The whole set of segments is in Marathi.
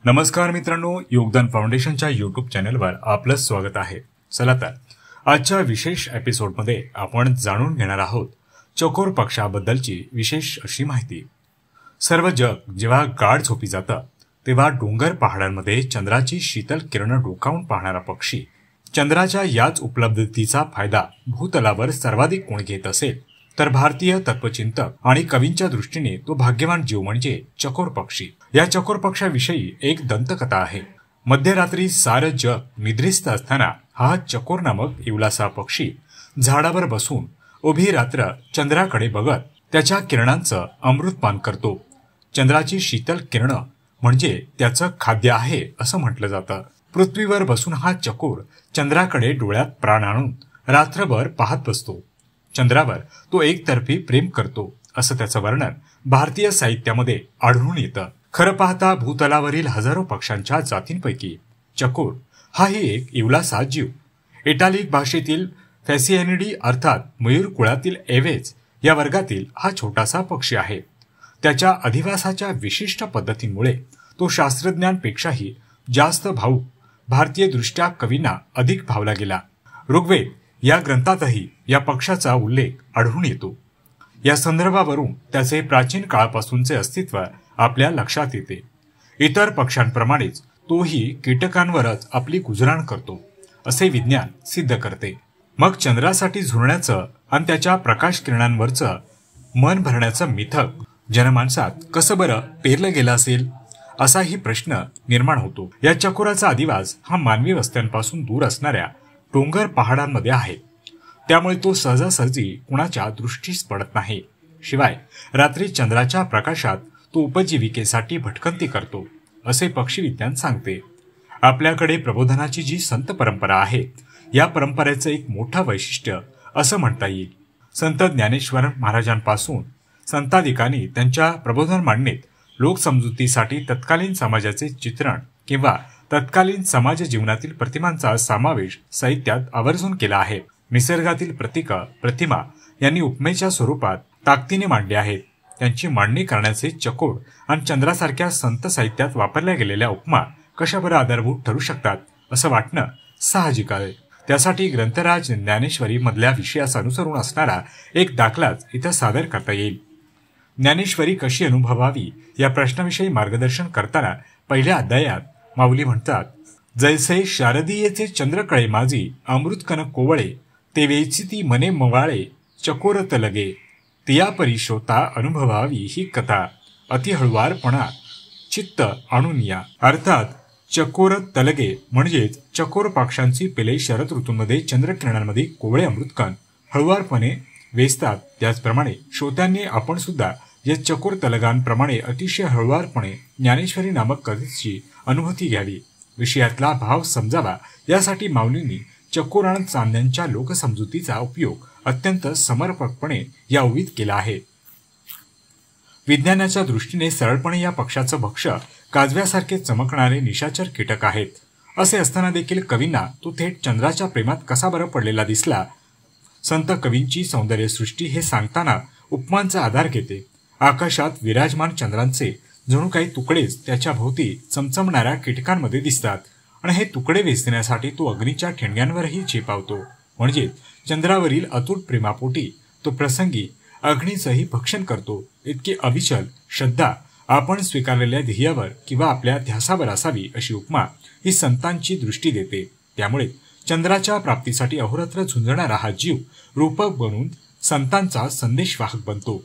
नमस्कार मित्रांनो, योगदान फाउंडेशनच्या यूट्यूब चॅनलवर आपलं स्वागत आहे। चला तर आजच्या विशेष एपिसोडमध्ये आपण जाणून घेणार आहोत चकोर पक्षाबद्दलची विशेष अशी माहिती। सर्व जग जेव्हा गाढ झोपी जातं तेव्हा डोंगर पहाडांमध्ये चंद्राची शीतल किरण डोकावून पाहणारा पक्षी चंद्राच्या याच उपलब्धतेचा फायदा भूतलावर सर्वाधिक कोण घेत असेल तर भारतीय तत्वचिंतक आणि कवींच्या दृष्टीने तो भाग्यवान जीव म्हणजे चकोर पक्षी। या चकोर पक्षाविषयी एक दंतकथा आहे। मध्यरात्री सारं जग निद्रिस्त असताना हा चकोर नामक इवलासा पक्षी झाडावर बसून उभी रात्र चंद्राकडे बघत त्याच्या किरणांचं अमृतपान करतो। चंद्राची शीतल किरण म्हणजे त्याचं खाद्य आहे असं म्हटलं जातं। पृथ्वीवर बसून हा चकोर चंद्राकडे डोळ्यात प्राण आणून रात्रभर पाहत बसतो। चंद्रावर तो एकतर्फी प्रेम करतो असं त्याचं वर्णन भारतीय साहित्यामध्ये आढळून येतं। खरं पाहता भूतलावरील हजारो पक्ष्यांच्या जातींपैकी चकोर हाही एक इवलासा जीव। इटालिक भाषेतील फॅसिएनिडी अर्थात मयूर कुळातील एव्हेज या वर्गातील हा छोटासा पक्षी आहे। त्याच्या अधिवासाच्या विशिष्ट पद्धतींमुळे तो शास्त्रज्ञांपेक्षाही जास्त भावूक भारतीय दृष्ट्या कवींना अधिक भावला गेला। ऋग्वेद या ग्रंथातही या पक्षाचा उल्लेख आढळून येतो। या संदर्भावरून त्याचे प्राचीन काळापासूनचे अस्तित्व आपल्या लक्षात येते। इतर पक्ष्यांप्रमाणेच तोही कीटकांवरच आपली गुजराण करतो असे विज्ञान सिद्ध करते। मग चंद्रासाठी झुरण्याचं आणि त्याच्या प्रकाश किरणांवरचं मन भरण्याचं मिथक जनमानसात कसं बरं पेरलं गेलं असेल असाही प्रश्न निर्माण होतो। या चकोराचा अधिवास हा मानवी वस्त्यांपासून दूर असणाऱ्या डोंगर पहाडांमध्ये आहे, त्यामुळे तो सहजासहजी कुणाच्या दृष्टीस पडत नाही। शिवाय रात्री चंद्राच्या प्रकाशात तो उपजीविकेसाठी भटकंती करतो असे पक्षी विज्ञान सांगते। आपल्याकडे प्रबोधनाची जी संत परंपरा आहे या परंपरेचं एक मोठं वैशिष्ट्य असं म्हणता येईल। संत ज्ञानेश्वर महाराजांपासून संताधिकांनी त्यांच्या प्रबोधन मांडणीत लोकसमजुतीसाठी तत्कालीन समाजाचे चित्रण किंवा तत्कालीन समाज जीवनातील प्रतिमांचा समावेश साहित्यात आवर्जून केला आहे। निसर्गातील प्रतिमा यांनी उपमेच्या स्वरूपात ताकदीने मांडली आहेत। त्यांची मांडणी करण्याचे चकोर आणि चंद्रासारख्या संत साहित्यात वापरल्या गेलेल्या उपमा कशा बरं आधारभूत ठरू शकतात असं वाटणं साहजिक आहे। त्यासाठी ग्रंथराज ज्ञानेश्वरी मधल्या विषयास अनुसरून असणारा एक दाखलाच इथं सादर करता येईल। ज्ञानेश्वरी कशी अनुभवावी या प्रश्नाविषयी मार्गदर्शन करताना पहिल्या अध्यायात माऊली म्हणतात, जैसे शारदीयेचे चंद्रकळे माझी अमृतकन कोवळे ते वेची ती मने मवाळे चकोरत लगे तिया परिशोता अनुभवावी ही कथा अति हळुवारपणा चित्त आणून या। अर्थात चकोरत तलगे म्हणजेच चकोर पक्ष्यांची पिले शरद ऋतूमध्ये चंद्रकिरणांमध्ये कोवळे अमृतकण हळुवारपणे वेचतात, त्याचप्रमाणे श्रोत्यांनी आपण सुद्धा या चकोर तलगांप्रमाणे अतिशय हळुवारपणे ज्ञानेश्वरी नामक कथेची अनुभूती घ्यावी, विषयातला भाव समजावा यासाठी माऊलींनी चकोर आणि चांद्यांच्या लोकसमजुतीचा उपयोग अत्यंत समर्पकपणे या ओवीत केला आहे। विज्ञानाच्या दृष्टीने सरळपणे या पक्षाचं भक्ष्य काजव्यासारखे चमकणारे निशाचर कीटक आहेत असे असताना देखील कवींना तो थेट चंद्राच्या प्रेमात कसा बरं पडलेला दिसला। संत कवींची सौंदर्यसृष्टी हे सांगताना उपमांचा आधार घेते। आकाशात विराजमान चंद्रांचे जणू काही तुकडेच त्याच्या भोवती चमचमणाऱ्या कीटकांमध्ये दिसतात आणि हे तुकडे वेचण्यासाठी तो अग्नीच्या ठिणग्यांवरही झेपावतो। म्हणजे चंद्रावरील अतूट प्रेमापोटी तो प्रसंगी अग्नीचंही भक्षण करतो। इतकी अविचल श्रद्धा आपण स्वीकारलेल्या ध्येयावर किंवा आपल्या ध्यासावर असावी अशी उपमा ही संतांची दृष्टी देते। त्यामुळे चंद्राच्या प्राप्तीसाठी अहोरात्र झुंजणारा हा जीव रूपक बनून संतांचा संदेशवाहक बनतो।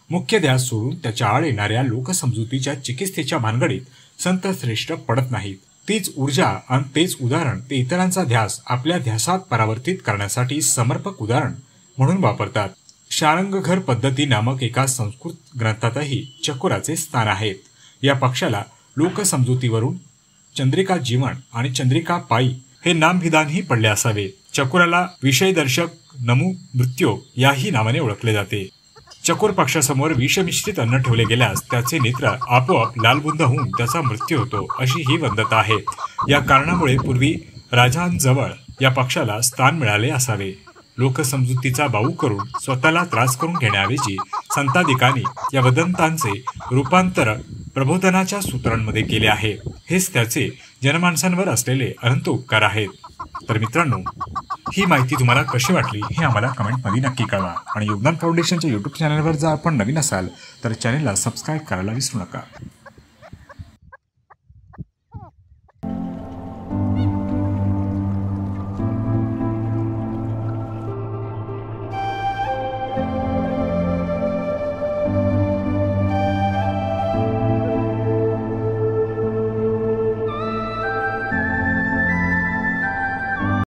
मुख्य ध्यास सोडून त्याच्या आड येणाऱ्या लोकसमजुतीच्या चिकित्सेच्या भानगडीत संत श्रेष्ठ पडत नाहीत। तीच ऊर्जा आणि तेच उदाहरण ते इतरांचा ध्यास आपल्या ध्यासात परावर्तित करण्यासाठी समर्पक उदाहरण म्हणून वापरतात। शारंगघर पद्धती नामक एका संस्कृत ग्रंथातही चकोराचे स्थान आहे। या पक्षाला लोकसमजुतीवरून चंद्रिका जीवन आणि चंद्रिका पायी हे नामविधानही पडले असावे। चकोराला विषयदर्शक नमू मृत्यो याही नावाने ओळखले जाते। चकोर पक्षासमोर विषमिश्रित अन्न ठेवले गेल्यास त्याचे नेत्र आपोआप लालबुंद होऊन त्याचा मृत्यू होतो अशी ही वदंता आहे। या कारणामुळे पूर्वी राजांजवळ या पक्षाला स्थान मिळाले असावे। लोकसमजुतीचा बाऊ करून स्वतःला त्रास करून घेण्याऐवजी संताधिकांनी या वदंतांचे रूपांतर प्रबोधनाच्या सूत्रांमध्ये केले आहे। हेच त्याचे जनमानसांवर असलेले अनंत उपकार आहेत. तर मित्रांनो, ही माहिती तुम्हाला कशी वाटली हे आम्हाला कमेंटमध्ये नक्की कळवा. आणि योगदान फाउंडेशनच्या यूट्यूब चॅनलवर जर आपण नवीन असाल तर चॅनलला सबस्क्राईब करायला विसरू नका.